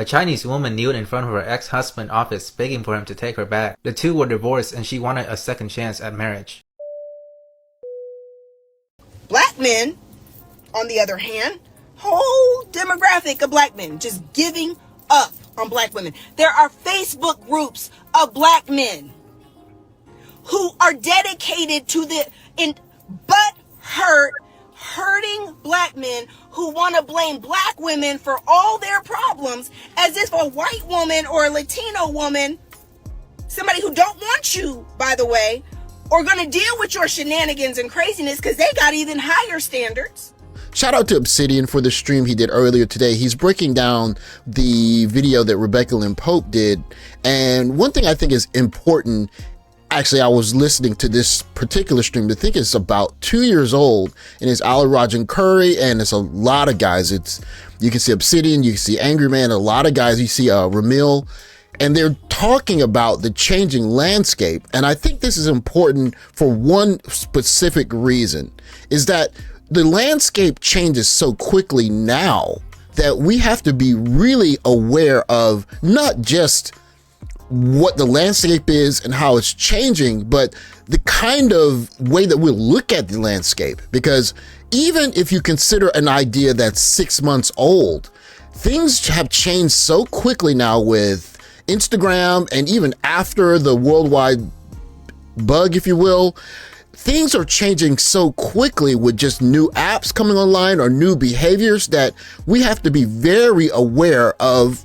A Chinese woman kneeled in front of her ex-husband's office begging for him to take her back. The two were divorced and she wanted a second chance at marriage. Black men, on the other hand, whole demographic of black men just giving up on black women. There are Facebook groups of black men who are dedicated to the hurting black men who want to blame black women for all their problems, as if a white woman or a Latino woman, somebody who don't want you, by the way, are going to deal with your shenanigans and craziness because they got even higher standards. Shout out to Obsidian for the stream he did earlier today. He's breaking down the video that Rebecca Lynn Pope did. And one thing I think is important, actually, I was listening to this particular stream, I think it's about 2 years old, and it's Ali Rajan Curry, and it's a lot of guys. You can see Obsidian, you can see Angry Man, a lot of guys. You see Ramil, and they're talking about the changing landscape. And I think this is important for one specific reason, is that the landscape changes so quickly now that we have to be really aware of not just what the landscape is and how it's changing, but the kind of way that we look at the landscape. Because even if you consider an idea that's 6 months old, things have changed so quickly now with Instagram, and even after the worldwide bug, if you will, things are changing so quickly with just new apps coming online or new behaviors that we have to be very aware of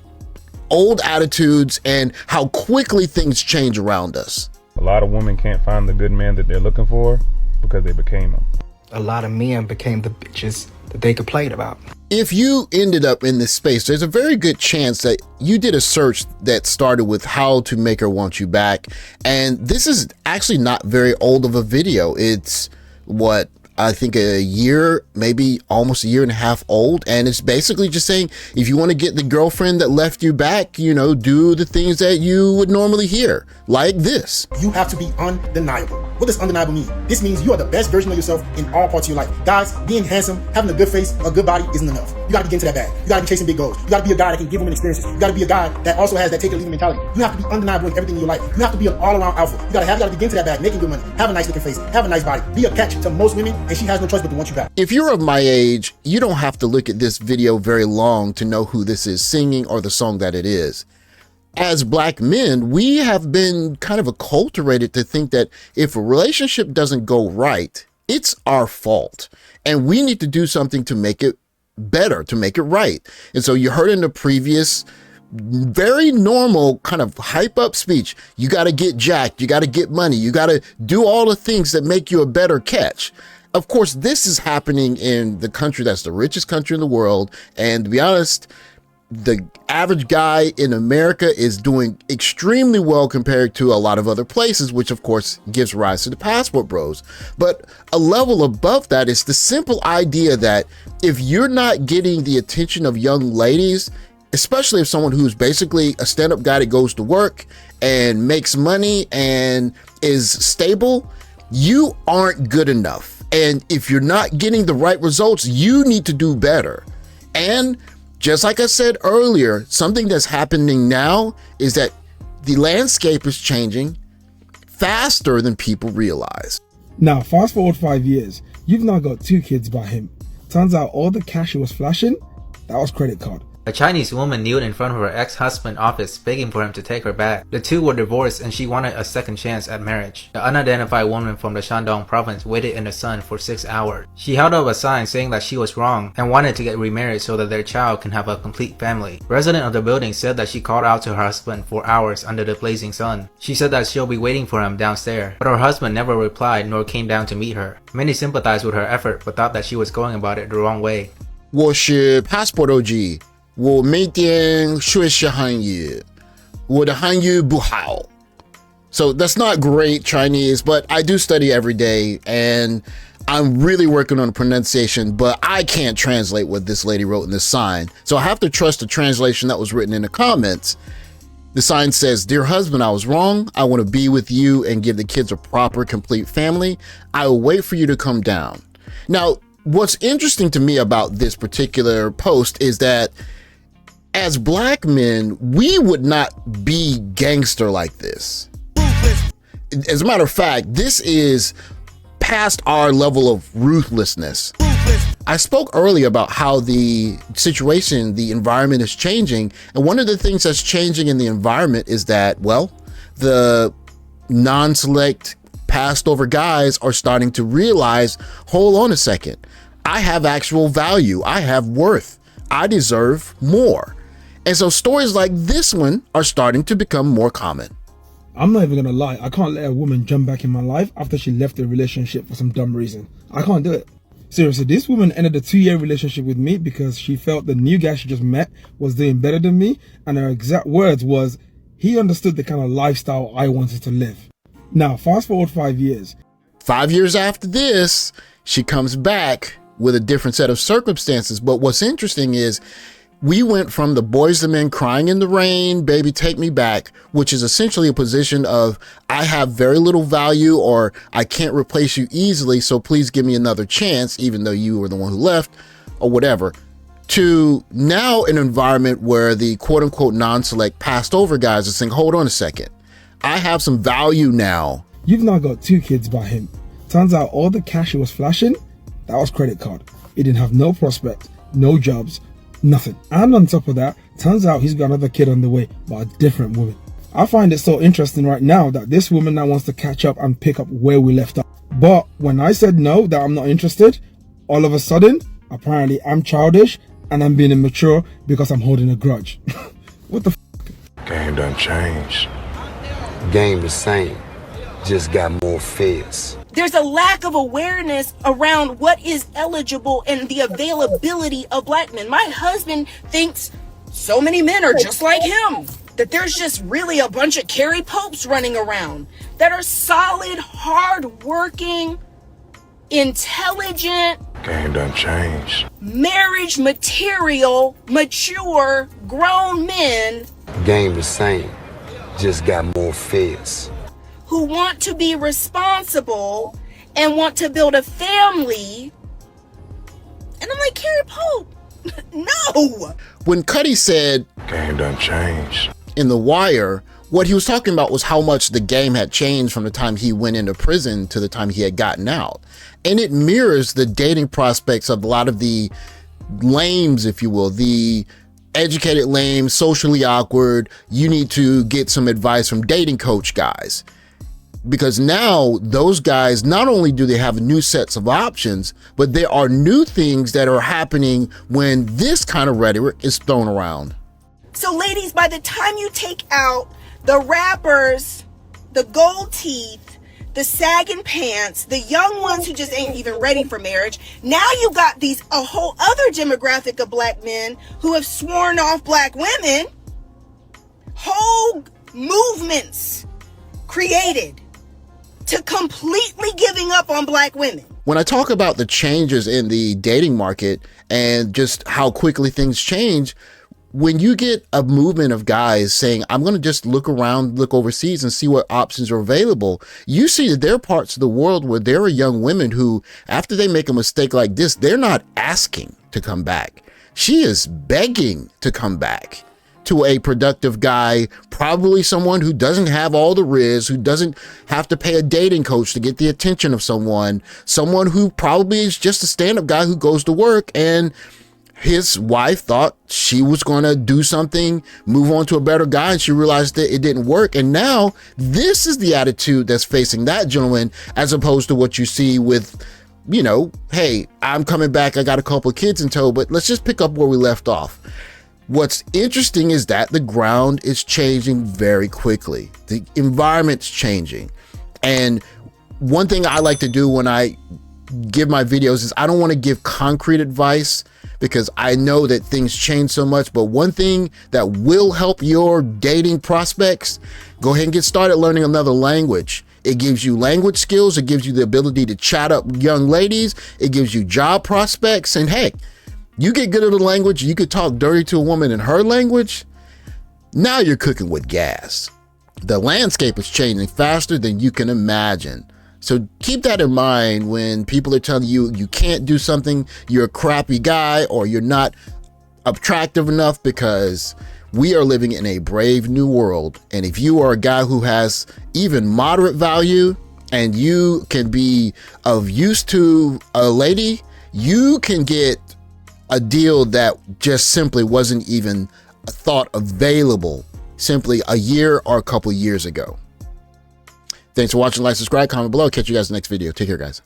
old attitudes and how quickly things change around us. A lot of women can't find the good man that they're looking for because they became them. A lot of men became the bitches that they complained about. If you ended up in this space, there's a very good chance that you did a search that started with how to make her want you back. And this is actually not very old of a video. It's what, I think a year, maybe almost a year and a half old. And it's basically just saying, if you want to get the girlfriend that left you back, you know, do the things that you would normally hear, like this. You have to be undeniable. What does undeniable mean? This means you are the best version of yourself in all parts of your life. Guys, being handsome, having a good face, a good body isn't enough. You gotta get into that bag. You gotta be chasing big goals. You gotta be a guy that can give women experiences. You gotta be a guy that also has that take it or leave it mentality. You have to be undeniable in everything in your life. You have to be an all-around alpha. You gotta get into that bag, making good money, have a nice looking face, have a nice body, be a catch to most women, and she has no choice but to want you back. If you're of my age, you don't have to look at this video very long to know who this is singing or the song that it is. As black men, we have been kind of acculturated to think that if a relationship doesn't go right, it's our fault. And we need to do something to make it better, to make it right. And so you heard in the previous very normal kind of hype up speech, you got to get jacked, you got to get money, you got to do all the things that make you a better catch. Of course, this is happening in the country that's the richest country in the world. And to be honest, the average guy in America is doing extremely well compared to a lot of other places, which of course gives rise to the passport bros. But a level above that is the simple idea that if you're not getting the attention of young ladies, especially if someone who's basically a stand-up guy that goes to work and makes money and is stable, you aren't good enough. And if you're not getting the right results, you need to do better. And just like I said earlier, something that's happening now is that the landscape is changing faster than people realize. Now, fast forward 5 years, you've now got 2 kids by him. Turns out all the cash he was flashing, that was credit card. A Chinese woman kneeled in front of her ex-husband's office begging for him to take her back. The two were divorced and she wanted a second chance at marriage. The unidentified woman from the Shandong province waited in the sun for 6 hours. She held up a sign saying that she was wrong and wanted to get remarried so that their child can have a complete family. Resident of the building said that she called out to her husband for hours under the blazing sun. She said that she'll be waiting for him downstairs, but her husband never replied nor came down to meet her. Many sympathized with her effort but thought that she was going about it the wrong way. 我是 PassportOG， 我每天学习汉语，我的汉语不好。So that's not great Chinese, but I do study every day and I'm really working on the pronunciation, but I can't translate what this lady wrote in this sign. So I have to trust the translation that was written in the comments. The sign says, "Dear husband, I was wrong. I want to be with you and give the kids a proper, complete family. I will wait for you to come down." Now, what's interesting to me about this particular post is that As black men, we would not be gangster like this. As a matter of fact, this is past our level of ruthlessness. I spoke earlier about how the situation, the environment is changing. And one of the things that's changing in the environment is that, well, the non-select passed over guys are starting to realize, hold on a second, I have actual value. I have worth. I deserve more. And so stories like this one are starting to become more common. I'm not even gonna lie, I can't let a woman jump back in my life after she left the relationship for some dumb reason. I can't do it. Seriously, this woman ended a 2-year relationship with me because she felt the new guy she just met was doing better than me, and her exact words was, he understood the kind of lifestyle I wanted to live. Now, fast forward 5 years. 5 years after this, she comes back with a different set of circumstances. But what's interesting is we went from the boys to men crying in the rain, baby, take me back, which is essentially a position of I have very little value or I can't replace you easily, so please give me another chance, even though you were the one who left or whatever, to now an environment where the quote unquote non-select passed over guys are saying, hold on a second, I have some value now. You've now got 2 kids by him. Turns out all the cash he was flashing, that was credit card. He didn't have no prospect, no jobs, nothing. And on top of that, turns out he's got another kid on the way by a different woman. I find it so interesting right now that this woman now wants to catch up and pick up where we left off. But when I said no, that I'm not interested, all of a sudden, apparently I'm childish and I'm being immature because I'm holding a grudge. What the f***? Game done changed. Game the same, just got more feds. There's a lack of awareness around what is eligible and the availability of black men. My husband thinks so many men are just like him, that there's just really a bunch of Carrie Popes running around that are solid, hard-working, intelligent, Game done changed. marriage material, mature, grown men Game the same, just got more feds. who want to be responsible and want to build a family. And I'm like, Carrie Pope, no. When Cuddy said Game done changed. in The Wire, what he was talking about was how much the game had changed from the time he went into prison to the time he had gotten out. And it mirrors the dating prospects of a lot of the lames, if you will, the educated lame, socially awkward, you need to get some advice from dating coach guys. Because now those guys, not only do they have new sets of options, but there are new things that are happening when this kind of rhetoric is thrown around. So ladies, by the time you take out the rappers, the gold teeth, the sagging pants, the young ones who just ain't even ready for marriage, now you got a whole other demographic of black men who have sworn off black women. Whole movements created to completely giving up on black women. When I talk about the changes in the dating market and just how quickly things change, when you get a movement of guys saying, I'm going to just look around, look overseas and see what options are available, you see that there are parts of the world where there are young women who, after they make a mistake like this, they're not asking to come back. She is begging to come back to a productive guy, probably someone who doesn't have all the riz, who doesn't have to pay a dating coach to get the attention of someone who probably is just a stand-up guy who goes to work, and his wife thought she was going to do something, move on to a better guy, and she realized that it didn't work. And now this is the attitude that's facing that gentleman, as opposed to what you see with, you know, hey, I'm coming back, I got a couple of kids in tow, but let's just pick up where we left off. What's interesting is that the ground is changing very quickly. The environment's changing. And one thing I like to do when I give my videos is I don't want to give concrete advice because I know that things change so much. But one thing that will help your dating prospects, go ahead and get started learning another language. It gives you language skills. It gives you the ability to chat up young ladies. It gives you job prospects. And hey, you get good at a language, you could talk dirty to a woman in her language. Now you're cooking with gas. The landscape is changing faster than you can imagine. So keep that in mind when people are telling you you can't do something, you're a crappy guy, or you're not attractive enough because we are living in a brave new world. And if you are a guy who has even moderate value and you can be of use to a lady, you can get a deal that just simply wasn't even a thought available simply a year or a couple years ago. Thanks for watching. Like, subscribe, comment below. Catch you guys in the next video. Take care, guys.